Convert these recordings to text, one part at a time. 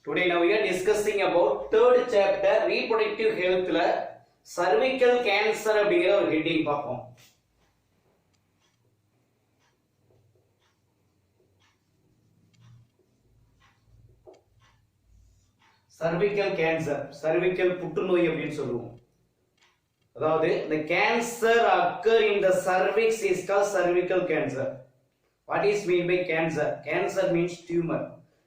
Today now we are discussing about third chapter reproductive health la cervical cancer அப்படிங்கற ஒரு heading பார்ப்போம். cervical cancer cervical புற்றுநோய் அப்படினு சொல்லுவோம். அதாவது the cancer occur in the cervix is called cervical cancer. What is mean by cancer? Cancer means tumor.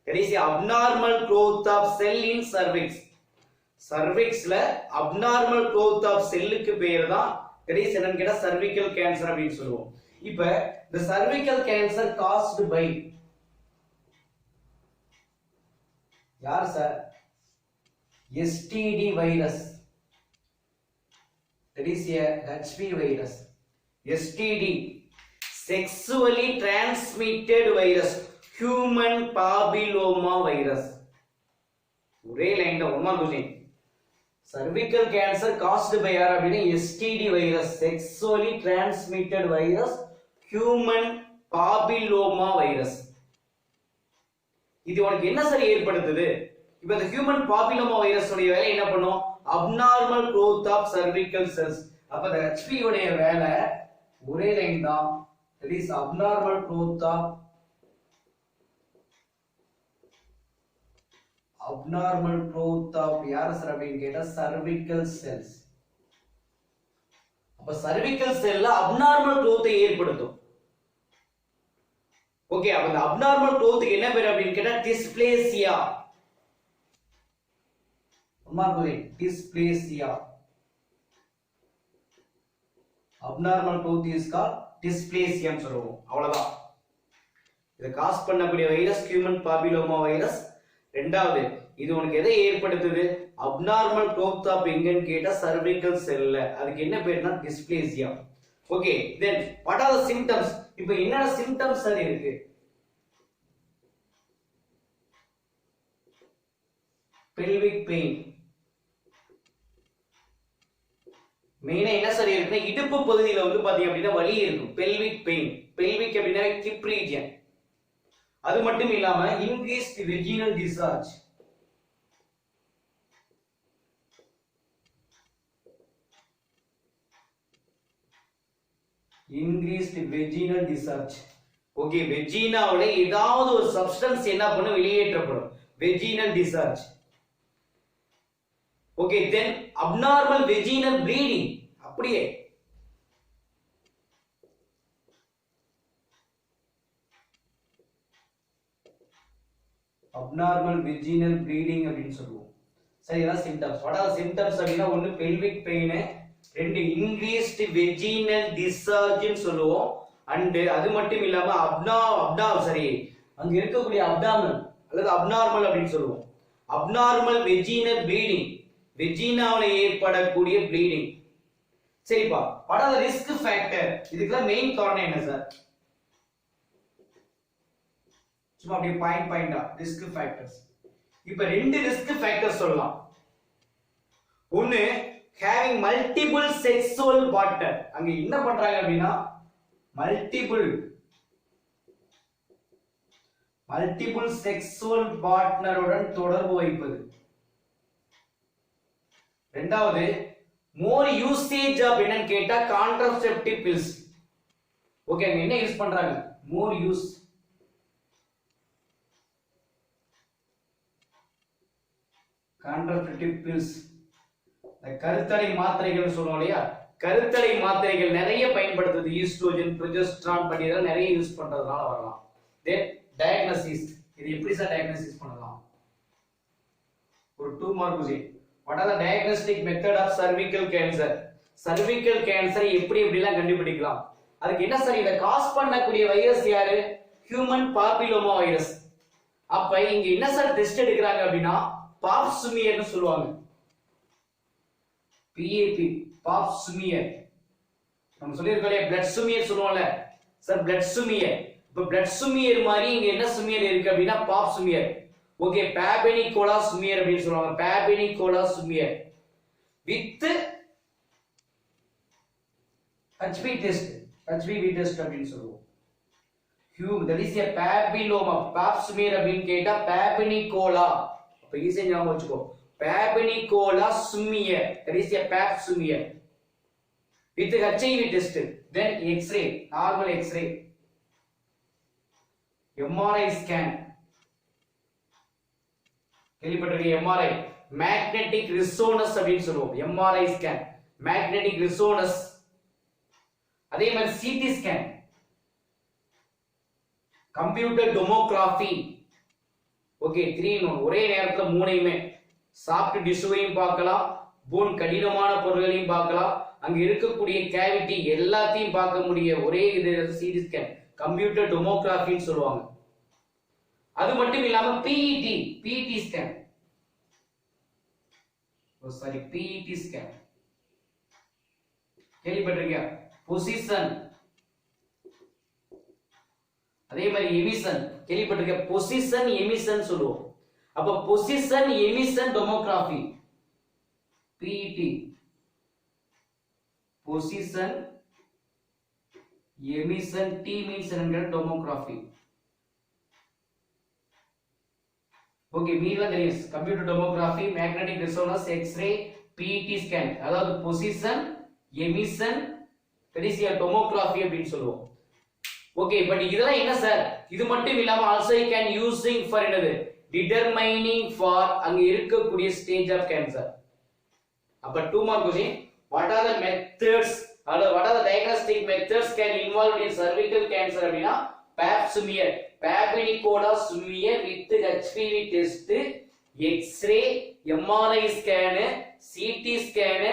That is the abnormal growth of cell in cervix. Cervix la abnormal growth of cell க்கு பேர் தான் that is என்னன்னு கேட்டா cervical cancer அப்படினு சொல்லுவோம். இப்போ the cervical cancer caused by யார் sir? STD virus. That is a HPV virus. STD sexually transmitted virus. Human papilloma virus. ஒரே லைன்ல one mark question. cervical cancer caused by யார் அப்படினா STD virus, sexually transmitted virus, human papilloma virus. இது உனக்கு என்ன சரி ஏற்படுத்துது? இப்போ இந்த human papilloma virus உடைய வேலை என்ன பண்ணும்? abnormal growth of cervical cells. அப்ப இந்த HPV உடைய வேலை ஒரே லைன் தான். that is abnormal growth of யார் சார் அப்படினு கேட்டா cervical cells. அப்ப cervical cell ல abnormal growth ஏற்படுத்தும். ஓகே, அப்ப இந்த abnormal growth என்ன பேர் அப்படினு கேட்டா dysplasia. dysplasia. abnormal growth is called dysplasia ன்னு சொல்லுவோம். அவ்வளவுதான். இத காஸ் பண்ணக்கூடிய வைரஸ் human papilloma virus. ரெண்டாவது, இது உனக்கு எதை ஏற்படுத்துது? abnormal growth of எங்கன்னு கேட்டா cervical cell ல. அதுக்கு என்ன பேர்னா dysplasia. Okay, then what are the symptoms? இப்போ என்னென்ன symptoms சார் இருக்கு? pelvic pain. மெயினா என்ன சார் இருக்குன்னா இடுப்பு பகுதியில வந்து பாத்தீங்க அப்படின்னா வலி இருக்கும். pelvic pain. pelvic அப்படின்னா hip region. அது மட்டும் இல்லாம increased vaginal discharge. increased vaginal discharge. Okay, வெஜினாவுல ஏதாவது ஒரு சப்ஸ்டன்ஸ் என்ன பண்ணும்? வெளியேற்றப்படும். vaginal discharge. Okay, then abnormal vaginal bleeding. அப்படியே abnormal vaginal bleeding அப்படினு சொல்லுவோம். சரி, இதான் symptoms. what are the symptoms அப்படினா ஒன்னு pelvic pain, ரெண்டு increased vaginal discharge ன்னு சொல்லுவோம். and அது மட்டும் இல்லாம அங்க இருக்கக்கூடிய abdomen அல்லது abnormal அப்படினு சொல்லுவோம். abnormal vaginal bleeding, வெஜினாவுல ஏற்படக்கூடிய bleeding. சரிப்பா, what are the risk factor? இதுக்குலாம் மெயின் காரணம் என்ன சார்? சும்மா அப்படியே பாயிண்டா ரிஸ்க் ஃபேக்டர்ஸ். இப்ப ரெண்டு ரிஸ்க் ஃபேக்டர்ஸ் சொல்லலாம். ஒன்னு having multiple sexual partner. அங்க என்ன பண்றாங்க அப்படினா multiple sexual partner உடன் தொடர்பு வைப்பது. இரண்டாவது more usage of என்னன்னு கேட்டா contraceptive pills. ஓகே, அங்க என்ன யூஸ் பண்றாங்க? more use contraceptive pills. கருத்தடை மாத்திரைகள் சொல்றோம் இல்லையா? கருத்தடை மாத்திரைகள் நிறைய பயன்படுத்துது. ஈஸ்ட்ரோஜன், ப்ரொஜெஸ்டரான் பண்ணி இதெல்லாம் நிறைய யூஸ் பண்றதுனால வரலாம். தென் டயக்னோசிஸ். இது எப்படி சார் டயக்னோசிஸ் பண்ணலாம்? ஒரு 2 mark question. what are the diagnostic method of cervical cancer? cervical cancer எப்படி எப்படிலாம் கண்டுபிடிக்கலாம்? அதுக்கு என்ன சார்? இத காஸ் பண்ணக்கூடிய வைரஸ் யாரு? human papilloma virus. அப்ப இங்க என்ன சார் டெஸ்ட் எடுக்கறாங்க அப்படினா pap smear னு சொல்லுவாங்க. PAP pap smear. நம்ம சொல்லிருக்கோம் blood smear சொல்லுவோம்ல சார், blood smear. இப்ப blood smear மாதிரி இங்க என்ன smear இருக்கு அப்படினா pap smear. Okay, Papinicola smear அப்படினு சொல்லுவாங்க. Papinicola smear with HPV test. HPV test அப்படினு சொல்லுவோம். that is a papilloma. pap smear அப்படினு கேட்டா Papinicola இப்போ ஈஸியா ஞாபகம் வச்சுக்கோ. Papinecola summier, that is a pap smear with HIV test, then X-ray, normal X-ray, MRI scan, கேள்விப்பட்டிருக்கீங்க MRI, magnetic resonance அப்படின்னு சொல்லுவோம். MRI scan, magnetic resonance. அதே மாதிரி CT scan, computer tomography. Okay, 3 in 1, ஒரே நேரத்துல மூணையுமே, சாஃப்ட் டிஷ்யூவையும் பார்க்கலாம், போன் கடினமான பொருட்களையும் பார்க்கலாம், அங்க இருக்கக்கூடிய கேவிட்டி எல்லாத்தையும் பார்க்க முடிய ஒரே இது சிடி ஸ்கேன், கம்ப்யூட்டர் டோமோகிராஃபின்னு சொல்லுவாங்க. அது மட்டும் இல்லாம பிஇடி ஸ்கேன், பிஇடி ஸ்கேன் கேள்விப்பட்டிருக்கியா? பொசிஷன், அதே மாதிரி எமிஷன் கேள்விப்பட்டிருக்க? பொசிஷன் எமிஷன் சொல்லுவோம். அப்ப position emission tomography, PET, position emission, T means tomography. Okay, மீதம் தெரியும். Computer tomography, magnetic resonance, X ray, PET scan, அதாவது பொசிஷன் எமிஷன் டோமோகிராஃபி அப்படின்னு சொல்லுவோம். ஓகே, பட் இதெல்லாம் என்ன சார்? இது மட்டும் இல்லாம also you can using for என்னது? determining for அங்க இருக்கக்கூடிய stage of cancer. அப்ப 2 mark question, what are the methods or what are the diagnostic methods can involved in cervical cancer அப்படினா pap smear, Papinecola smear with HPV test, X-ray, MRI scan, CT scan,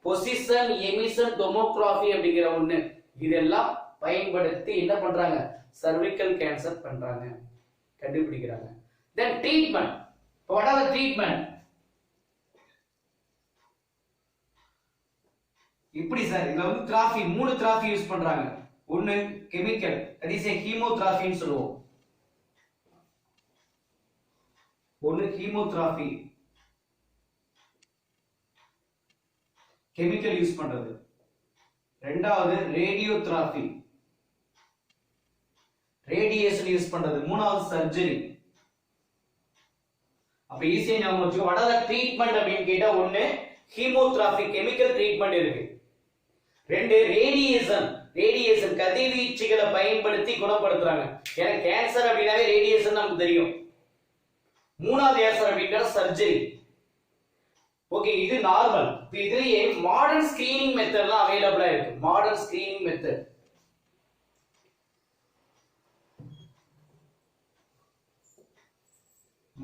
position emission tomography அப்படிங்கிற ஒண்ணு இதெல்லாம் பயன்படுத்தி என்ன பண்றாங்க? cervical cancer பண்றாங்க, கண்டுபிடிக்கிறாங்க. Then treatment. What are the treatment? இப்படி சார், இதுல வந்து தெரபி 3 தெரபி யூஸ் பண்றாங்க. ஒன்னு chemical, that is a chemotherapy ன்னு சொல்லுவோம். ஒன்னு chemotherapy, கெமிக்கல் யூஸ் பண்றது. ரெண்டாவது ரேடியோதெரபி, ரேடியேஷன் யூஸ் பண்றது. மூணாவது சர்ஜரி. அப்ப ஈஸியா ஞாபகம் வச்சுக்கோ. what are the treatment அப்படினு கேட்டா ஒன்னு கீமோதெரபி, கெமிக்கல் ட்ரீட்மெண்ட் இருக்கு. ரெண்டு ரேடியேஷன் கதிர்வீச்சுகளை பயன்படுத்தி குணப்படுத்துறாங்க. ஏன்னா கேன்சர் அப்படினாவே ரேடியேஷன் நமக்கு தெரியும். மூணாவது கேன்சர் அப்படினா சர்ஜரி. ஓகே, இது நார்மல். இப்போ இதுலயே மாடர்ன் ஸ்கிரீனிங் மெத்தட்லாம் அவேலபிளா இருக்கு. Modern screening method,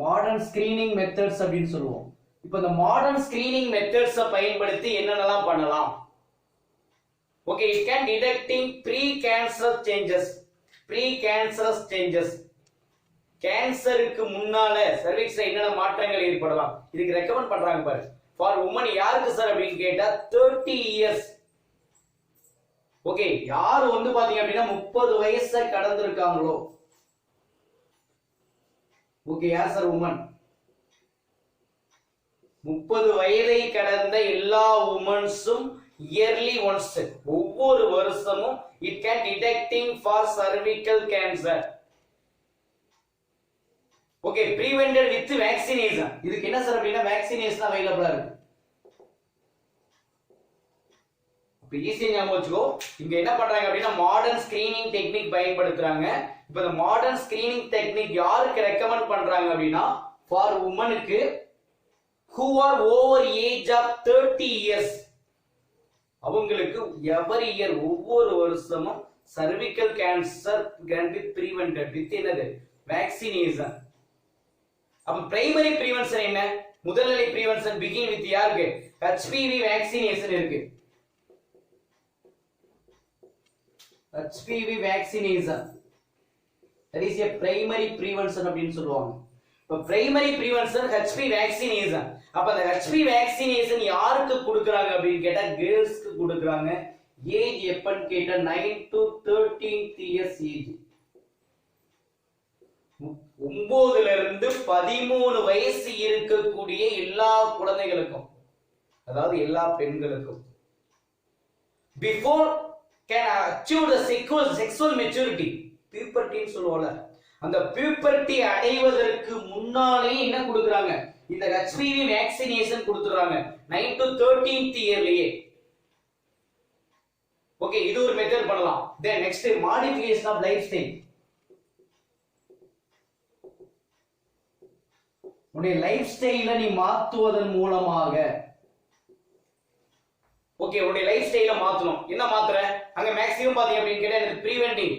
modern screening methods அப்படின்னு சொல்லுவோம். இப்போ இந்த மாடர்ன் ஸ்கிரீனிங் மெத்தட்ஸ் பயன்படுத்தி என்னென்னலாம் பண்ணலாம்? Okay, it can detecting pre-cancerous changes. கேன்சருக்கு முன்னால சர்விக்ஸ்ல என்னென்ன மாற்றங்கள் ஏற்படலாம் இதுக்கு ரெக்கமெண்ட் பண்றாங்க பாரு. ஃபார் உமன் யாருக்கு சார் அப்படின்னு கேட்டா 30 இயர்ஸ். ஓகே, யார் வந்து பாத்தீங்க அப்படின்னா 30 வயசை கடந்திருக்காங்களோ. ஓகே, யார் சார் உமன்? 30 வயதை கடந்த எல்லா உமன்ஸும் இயர்லி ஒன்ஸ், ஒவ்வொரு வருஷமும் it can detecting for cervical cancer. Okay, prevented with vaccination. இதுக்கு என்ன சார் அப்படின்னா வேக்சினேஷன் அவைலபிளா இருக்கு. இப்போ ஈஸியா ஞாபகம் வச்சுக்கோ. இங்க என்ன பண்றாங்க அப்படின்னா மாடர்ன் ஸ்கிரீனிங் டெக்னிக் பயன்படுத்துறாங்க. இப்போ இந்த மாடர்ன் ஸ்கிரீனிங் டெக்னிக் யாருக்கு ரெக்கமெண்ட் பண்றாங்க அப்படின்னா ஃபார் உமனுக்கு who are over age of 30 years. அவங்களுக்கு எவரி இயர் ஒவ்வொரு வருஷமும் cervical cancer can be prevented with என்னது? வேக்சினேஷன். அப்ப பிரைமரி பிரிவென்ஷன் என்ன? முதல்நிலை பிரிவென்ஷன் begin with யாருக்கு? HPV வேக்சினேஷன் இருக்கு. HPV vaccination, that is a primary prevention அப்படின்னு சொல்லுவாங்க. இப்ப பிரைமரி பிரிவென்ஷன் HPV வேக்சினேஷன். அப்ப அந்த HPV வேக்சினேஷன் யாருக்கு கொடுக்கறாங்க அப்படின்னு கேட்டா கேர்ள்ஸ்க்கு கொடுக்கறாங்க. ஏஜ் எப்பன்னு கேட்டா 9 to 13 years ஏஜ். 9ல இருந்து 13 வயசு இருக்கக்கூடிய எல்லா குழந்தைகளுக்கும், அதாவது எல்லா பெண்களுக்கும் before can achieve the sexual maturity, puberty ன்னு சொல்லுவோம்ல, அந்த பியூபர்ட்டி அடைவதற்கு முன்னாலே என்ன கொடுக்குறாங்க, இந்த HPV வேக்சினேஷன் கொடுத்துறாங்க 9 to 13th இயர்லயே. ஓகே, இது ஒரு மெத்தட் பண்ணலாம். Then next modification of life style. உன்னுடைய லைஃப் ஸ்டைல நீ மாத்துவதன் மூலமாக, ஓகே, உன்னுடைய லைஃப் ஸ்டைல மாத்தணும். என்ன மாத்துற, அங்க மேக்ஸிமம் பாத்தீங்க அப்படின்னு கேட்டா பிரிவென்டிங்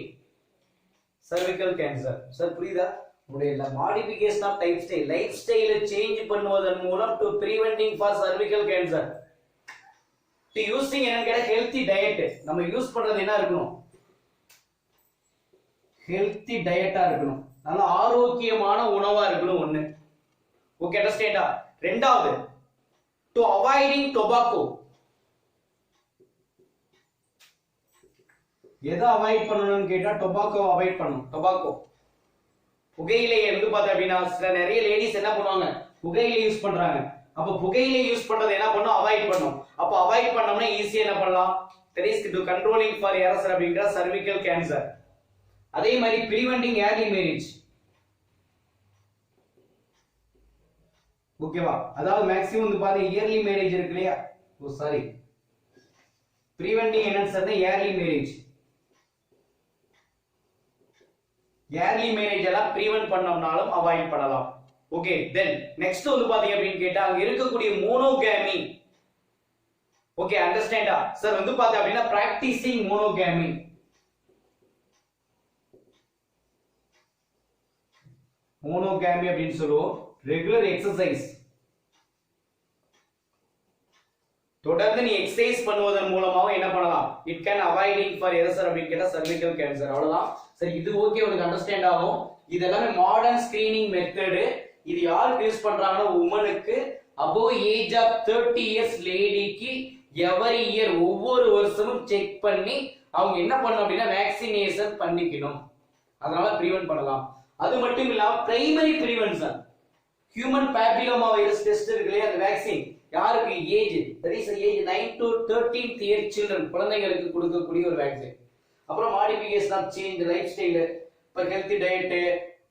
cervical cancer. சார் புரியுதா? உடைய மாடிஃபிகேஷன் ஆஃப் லைஃப் ஸ்டைல சேஞ்ச் பண்ணுவதன் மூலம் to preventing for cervical cancer. To using என்னன்னு கேட்டா ஹெல்தி டயட். நம்ம யூஸ் பண்றது என்ன இருக்கணும், ஹெல்தி டயட்டா இருக்கணும், நல்ல ஆரோக்கியமான உணவா இருக்கணும். ஒண்ணு, ஓகே, அண்டர்ஸ்டாண்டா? ரெண்டாவது, டு அவாய்டிங் டொபாக்கோ. எதை அவாய்ட் பண்ணணும்னு கேட்டா டொபாக்கோ அவாய்ட் பண்ணணும். டொபாக்கோ, புகையிலையை வந்து பார்த்தா அப்படின்னா சில நிறைய லேடிஸ் என்ன பண்ணுவாங்க, புகையிலை யூஸ் பண்றாங்க. அப்ப புகையிலை யூஸ் பண்றது என்ன பண்ணும், அவாய்ட் பண்ணும். அப்ப அவாய்ட் பண்ணோம்னா ஈஸியா என்ன பண்ணலாம், that is to controlling for errors அப்படிங்கிற cervical cancer. அதே மாதிரி preventing early marriage. ஓகேவா? அதாவது மேக்ஸிமம் வந்து பாத்தீங்க இயர்லி மேரேஜ் இருக்கு இல்லையா, ஓ சாரி, preventing என்னன்னு சொன்னா early marriage. early marriage எல்லாம் prevent பண்ணோம்னாலும் அவாய்ட் பண்ணலாம். ஓகே, தென் நெக்ஸ்ட் வந்து பாத்தீங்க அப்படின்னு கேட்டா அங்க இருக்கக்கூடிய மோனோகேமி. ஓகே, அண்டர்ஸ்டாண்டா? சார் வந்து பாத்தீங்க அப்படின்னா பிராக்டிசிங் மோனோகேமி. மோனோகேமி அப்படின்னு சொல்லுவோம். ரெகுலர் எக்ஸசைஸ், தொடர்ந்து நீ எக்ஸசைஸ் பண்ணுவதன் மூலமாக என்ன பண்ணலாம், இட் கேன் அவாய்டிங் ஃபார் எரசர் அப்படின்னு கேட்டா cervical cancer. அவ்வளவுதான். சரி, இது ஓகே, உங்களுக்கு அண்டர்ஸ்டாண்ட் ஆகும். இது எல்லாமே மாடர்ன் ஸ்கிரீனிங் மெத்தட். இது யாருக்கு யூஸ் பண்றாங்கன்னா உமனுக்கு above ஏஜ் ஆஃப் 30 இயர்ஸ் லேடிக்கு எவரி இயர் ஒவ்வொரு வருஷமும் செக் பண்ணி அவங்க என்ன பண்ணணும் அப்படின்னா வேக்சினேஷன் பண்ணிக்கணும். அதனால பிரிவென்ட் பண்ணலாம். அது மட்டும் இல்லாம primary prevention, human papilloma virus test இருக்கு இல்லையா, அந்த வேக்சின் யாருக்கு age, that is age 9 to 13th year children, குழந்தைகளுக்கு கொடுக்கக்கூடிய ஒரு வேக்சின். அப்புறம் modification of change lifestyle, இப்ப ஹெல்தி டயட்,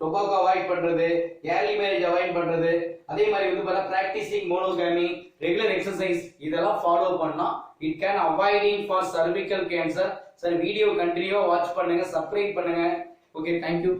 டொபாக்கோ அவாய்ட் பண்றது, ஏர்லி மேரேஜ் அவாய்ட் பண்றது, அதே மாதிரி வந்து பார்த்தா பிராக்டிசிங் மோனோகாமி, ரெகுலர் எக்ஸசைஸ், இதெல்லாம் ஃபாலோ பண்ணா it can avoiding for cervical cancer. Sir video கண்டினியூவா வாட்ச் பண்ணுங்க, சப்ஸ்கிரைப் பண்ணுங்க. Okay, thank you.